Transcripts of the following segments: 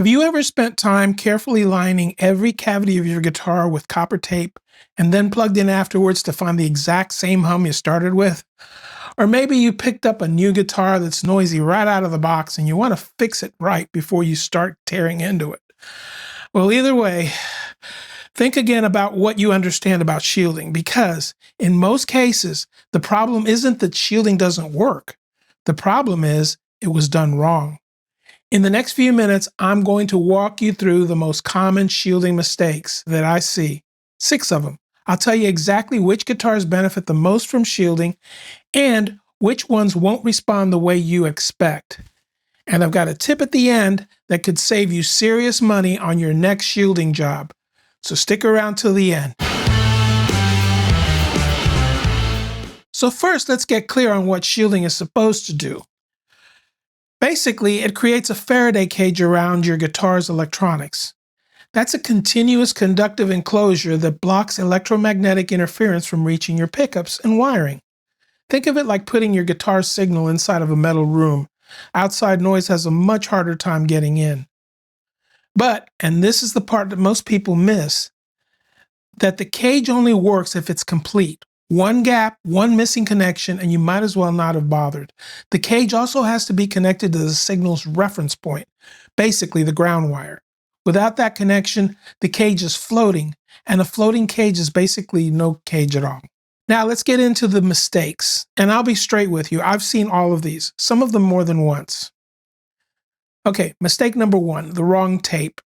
Have you ever spent time carefully lining every cavity of your guitar with copper tape and then plugged in afterwards to find the exact same hum you started with? Or maybe you picked up a new guitar that's noisy right out of the box and you want to fix it right before you start tearing into it. Well, either way, think again about what you understand about shielding, because in most cases, the problem isn't that shielding doesn't work. The problem is it was done wrong. In the next few minutes, I'm going to walk you through the most common shielding mistakes that I see. 6 of them. I'll tell you exactly which guitars benefit the most from shielding and which ones won't respond the way you expect. And I've got a tip at the end that could save you serious money on your next shielding job. So stick around till the end. So first, let's get clear on what shielding is supposed to do. Basically, it creates a Faraday cage around your guitar's electronics. That's a continuous conductive enclosure that blocks electromagnetic interference from reaching your pickups and wiring. Think of it like putting your guitar signal inside of a metal room. Outside noise has a much harder time getting in. But, and this is the part that most people miss, that the cage only works if it's complete. One gap, one missing connection, and you might as well not have bothered. The cage also has to be connected to the signal's reference point, basically the ground wire. Without that connection, the cage is floating, and a floating cage is basically no cage at all. Now let's get into the mistakes, and I'll be straight with you. I've seen all of these, some of them more than once. Okay, mistake number 1, the wrong tape.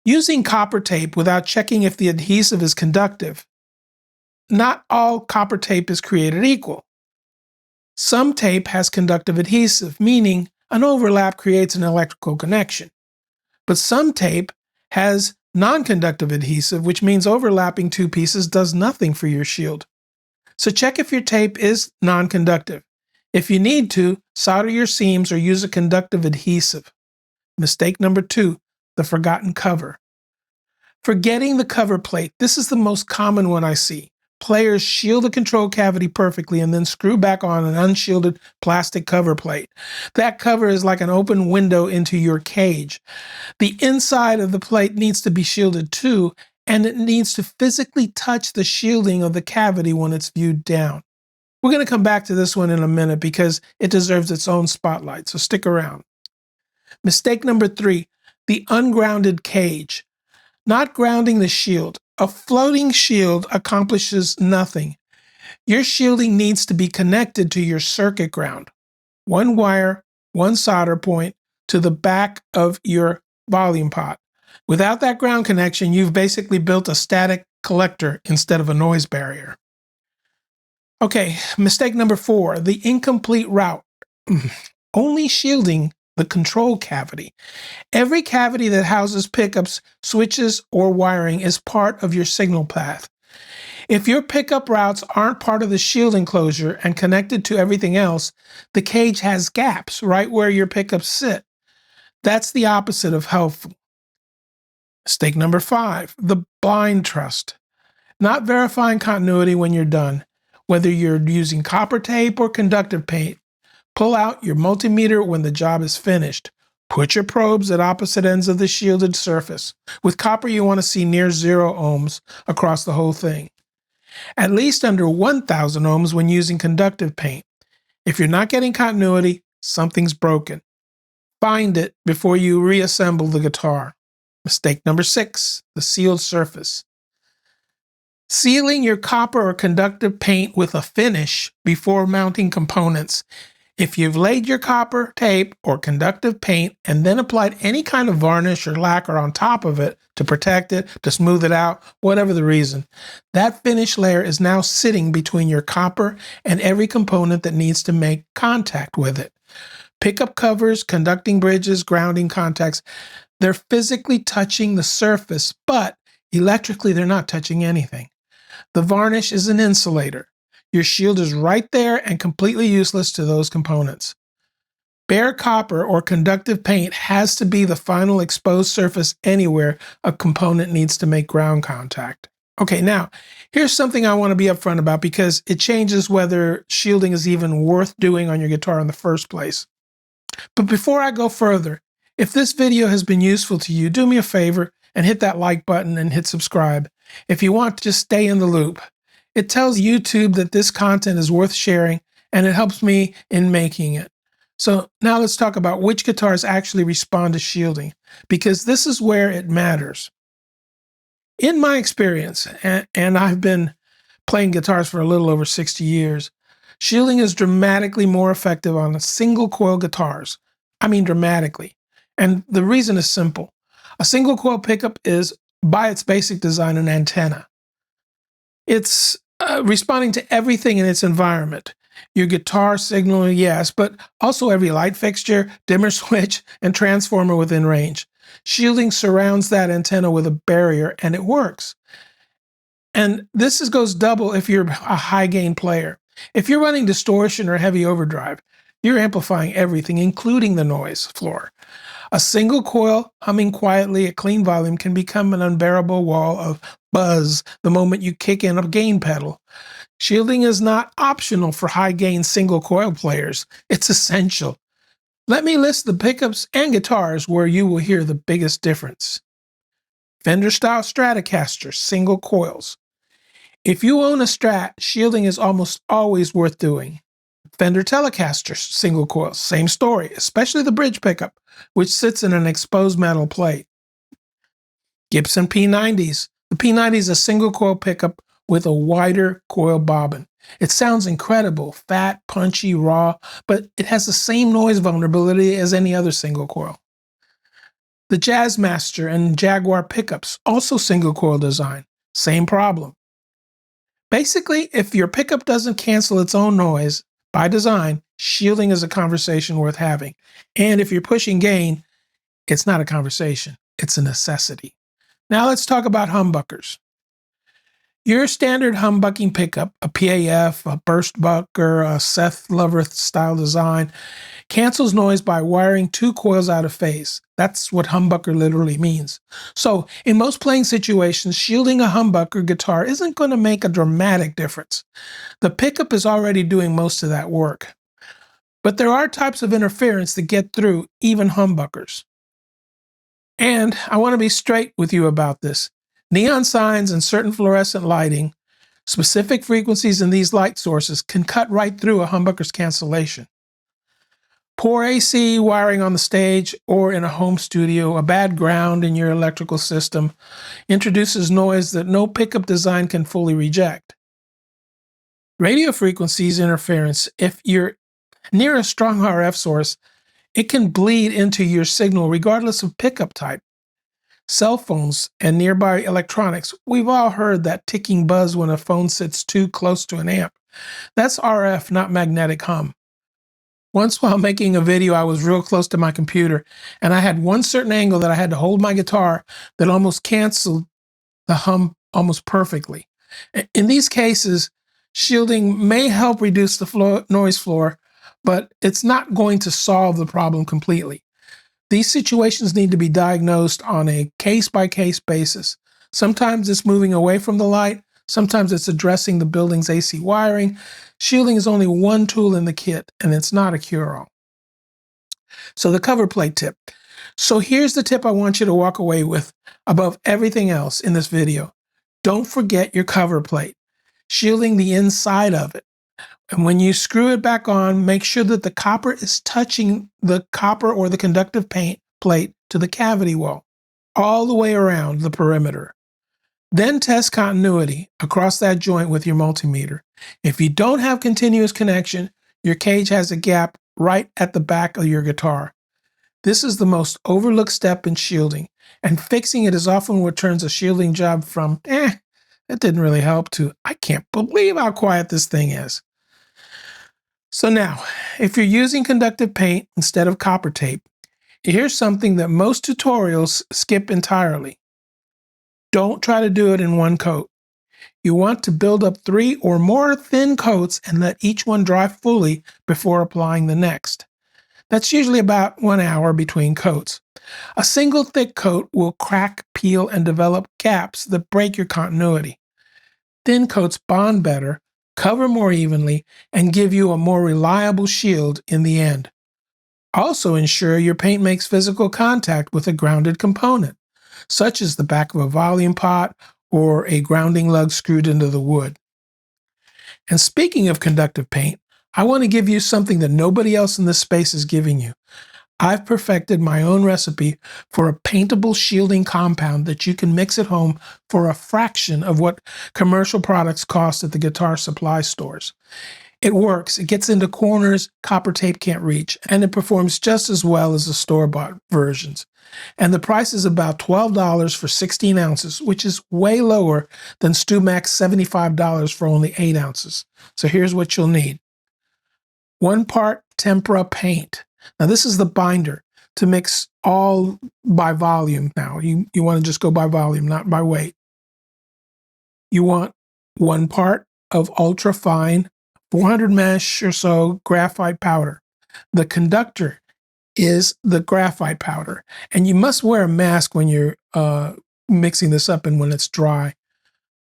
Using copper tape without checking if the adhesive is conductive. Not all copper tape is created equal. Some tape has conductive adhesive, meaning an overlap creates an electrical connection. But some tape has non-conductive adhesive, which means overlapping 2 pieces does nothing for your shield. So check if your tape is non-conductive. If you need to, solder your seams or use a conductive adhesive. Mistake number 2, the forgotten cover. Forgetting the cover plate. This is the most common one I see. Players shield the control cavity perfectly and then screw back on an unshielded plastic cover plate. That cover is like an open window into your cage. The inside of the plate needs to be shielded too, and it needs to physically touch the shielding of the cavity when it's viewed down. We're going to come back to this one in a minute because it deserves its own spotlight, so stick around. Mistake number 3, the ungrounded cage. Not grounding the shield. A floating shield accomplishes nothing. Your shielding needs to be connected to your circuit ground. One wire, one solder point to the back of your volume pot. Without that ground connection, you've basically built a static collector instead of a noise barrier. Okay, mistake number 4, the incomplete route. Only shielding the control cavity. Every cavity that houses pickups, switches, or wiring is part of your signal path. If your pickup routes aren't part of the shield enclosure and connected to everything else, the cage has gaps right where your pickups sit. That's the opposite of helpful. Mistake number 5, the blind trust. Not verifying continuity when you're done. Whether you're using copper tape or conductive paint, pull out your multimeter when the job is finished. Put your probes at opposite ends of the shielded surface. With copper, you want to see near 0 ohms across the whole thing. At least under 1,000 ohms when using conductive paint. If you're not getting continuity, something's broken. Find it before you reassemble the guitar. Mistake number 6, the sealed surface. Sealing your copper or conductive paint with a finish before mounting components. If you've laid your copper tape or conductive paint and then applied any kind of varnish or lacquer on top of it to protect it, to smooth it out, whatever the reason, that finish layer is now sitting between your copper and every component that needs to make contact with it. Pickup covers, conducting bridges, grounding contacts, they're physically touching the surface, but electrically they're not touching anything. The varnish is an insulator. Your shield is right there and completely useless to those components. Bare copper or conductive paint has to be the final exposed surface anywhere a component needs to make ground contact. Okay, now, here's something I want to be upfront about because it changes whether shielding is even worth doing on your guitar in the first place. But before I go further, If this video has been useful to you, do me a favor and hit that like button and hit subscribe. If you want to just stay in the loop, it tells YouTube that this content is worth sharing and it helps me in making it. So now let's talk about which guitars actually respond to shielding, because this is where it matters. In my experience, and I've been playing guitars for a little over 60 years, shielding is dramatically more effective on single coil guitars. I mean dramatically. And the reason is simple. A single coil pickup is, by its basic design, an antenna. It's responding to everything in its environment. Your guitar signal, yes, but also every light fixture, dimmer switch, and transformer within range. Shielding surrounds that antenna with a barrier, and it works. And this goes double if you're a high gain player. If you're running distortion or heavy overdrive, you're amplifying everything, including the noise floor. A single coil humming quietly at clean volume can become an unbearable wall of buzz the moment you kick in a gain pedal. Shielding is not optional for high gain single coil players. It's essential. Let me list the pickups and guitars where you will hear the biggest difference. Fender style Stratocaster single coils. If you own a Strat, shielding is almost always worth doing. Fender Telecaster single coils, same story, especially the bridge pickup, which sits in an exposed metal plate. Gibson P90s. The P90 is a single coil pickup with a wider coil bobbin. It sounds incredible, fat, punchy, raw, but it has the same noise vulnerability as any other single coil. The Jazzmaster and Jaguar pickups, also single coil design, same problem. Basically, if your pickup doesn't cancel its own noise, by design, shielding is a conversation worth having. And if you're pushing gain, it's not a conversation, it's a necessity. Now let's talk about humbuckers. Your standard humbucking pickup, a PAF, a burst bucker, a Seth Loverth style design, cancels noise by wiring two coils out of phase. That's what humbucker literally means. So in most playing situations, shielding a humbucker guitar isn't going to make a dramatic difference. The pickup is already doing most of that work. But there are types of interference that get through even humbuckers. And I want to be straight with you about this. Neon signs and certain fluorescent lighting, specific frequencies in these light sources can cut right through a humbucker's cancellation. Poor AC wiring on the stage or in a home studio, a bad ground in your electrical system, introduces noise that no pickup design can fully reject. Radio frequencies interference, if you're near a strong RF source, it can bleed into your signal regardless of pickup type. Cell phones and nearby electronics, we've all heard that ticking buzz when a phone sits too close to an amp. That's RF, not magnetic hum. Once while making a video, I was real close to my computer, and I had one certain angle that I had to hold my guitar that almost canceled the hum almost perfectly. In these cases, shielding may help reduce the noise floor, but it's not going to solve the problem completely. These situations need to be diagnosed on a case-by-case basis. Sometimes it's moving away from the light, sometimes it's addressing the building's AC wiring. Shielding is only one tool in the kit, and it's not a cure-all. So the cover plate tip. So here's the tip I want you to walk away with above everything else in this video. Don't forget your cover plate, shielding the inside of it. And when you screw it back on, make sure that the copper is touching the copper or the conductive plate to the cavity wall, all the way around the perimeter. Then test continuity across that joint with your multimeter. If you don't have continuous connection, your cage has a gap right at the back of your guitar. This is the most overlooked step in shielding, and fixing it is often what turns a shielding job from, that didn't really help, to, I can't believe how quiet this thing is. So now, if you're using conductive paint instead of copper tape, here's something that most tutorials skip entirely. Don't try to do it in one coat. You want to build up 3 or more thin coats and let each one dry fully before applying the next. That's usually about 1 hour between coats. A single thick coat will crack, peel, and develop gaps that break your continuity. Thin coats bond better, cover more evenly, and give you a more reliable shield in the end. Also ensure your paint makes physical contact with a grounded component, such as the back of a volume pot or a grounding lug screwed into the wood. And speaking of conductive paint, I want to give you something that nobody else in this space is giving you. I've perfected my own recipe for a paintable shielding compound that you can mix at home for a fraction of what commercial products cost at the guitar supply stores. It works, it gets into corners copper tape can't reach, and it performs just as well as the store-bought versions. And the price is about $12 for 16 ounces, which is way lower than StewMac's $75 for only 8 ounces. So here's what you'll need. 1 part tempera paint. Now this is the binder to mix all by volume now. You want to just go by volume, not by weight. You want 1 part of ultra fine 400 mesh or so graphite powder. The conductor is the graphite powder. And you must wear a mask when you're mixing this up and when it's dry.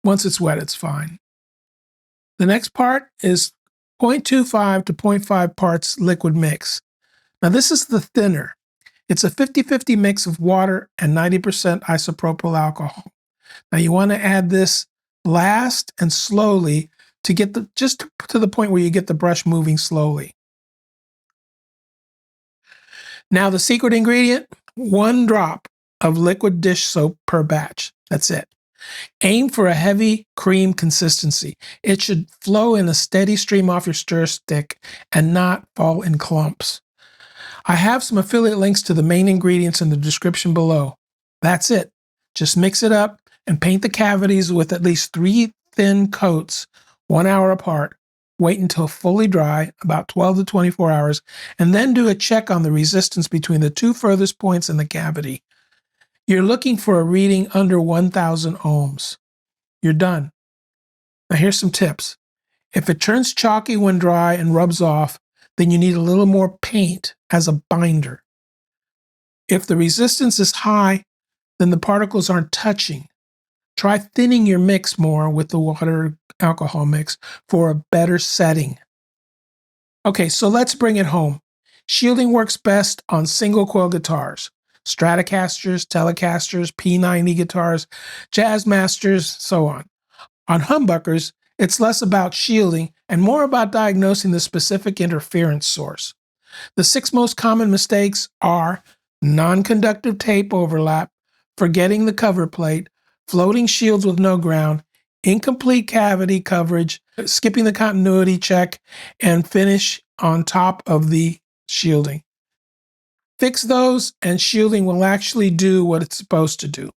Once it's wet, it's fine. The next part is 0.25 to 0.5 parts liquid mix. Now this is the thinner. It's a 50-50 mix of water and 90% isopropyl alcohol. Now you want to add this last and slowly to get just to the point where you get the brush moving slowly. Now the secret ingredient, 1 drop of liquid dish soap per batch. That's it. Aim for a heavy cream consistency. It should flow in a steady stream off your stir stick and not fall in clumps. I have some affiliate links to the main ingredients in the description below. That's it. Just mix it up and paint the cavities with at least 3 thin coats 1 hour apart. Wait until fully dry, about 12 to 24 hours, and then do a check on the resistance between the 2 furthest points in the cavity. You're looking for a reading under 1,000 ohms. You're done. Now here's some tips. If it turns chalky when dry and rubs off, then you need a little more paint as a binder. If the resistance is high, then the particles aren't touching. Try thinning your mix more with the water alcohol mix for a better setting. Okay, so let's bring it home. Shielding works best on single coil guitars, Stratocasters, Telecasters, P90 guitars, Jazzmasters, so on. On humbuckers, it's less about shielding and more about diagnosing the specific interference source. The 6 most common mistakes are non-conductive tape overlap, forgetting the cover plate, floating shields with no ground, incomplete cavity coverage, skipping the continuity check, and finish on top of the shielding. Fix those and shielding will actually do what it's supposed to do.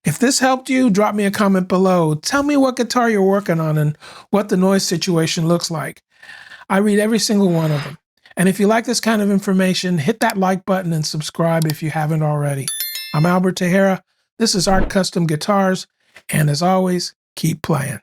If this helped you, drop me a comment below. Tell me what guitar you're working on and what the noise situation looks like. I read every single one of them. And if you like this kind of information, hit that like button and subscribe if you haven't already. I'm Albert Tejera. This is Art Custom Guitars. And as always, keep playing.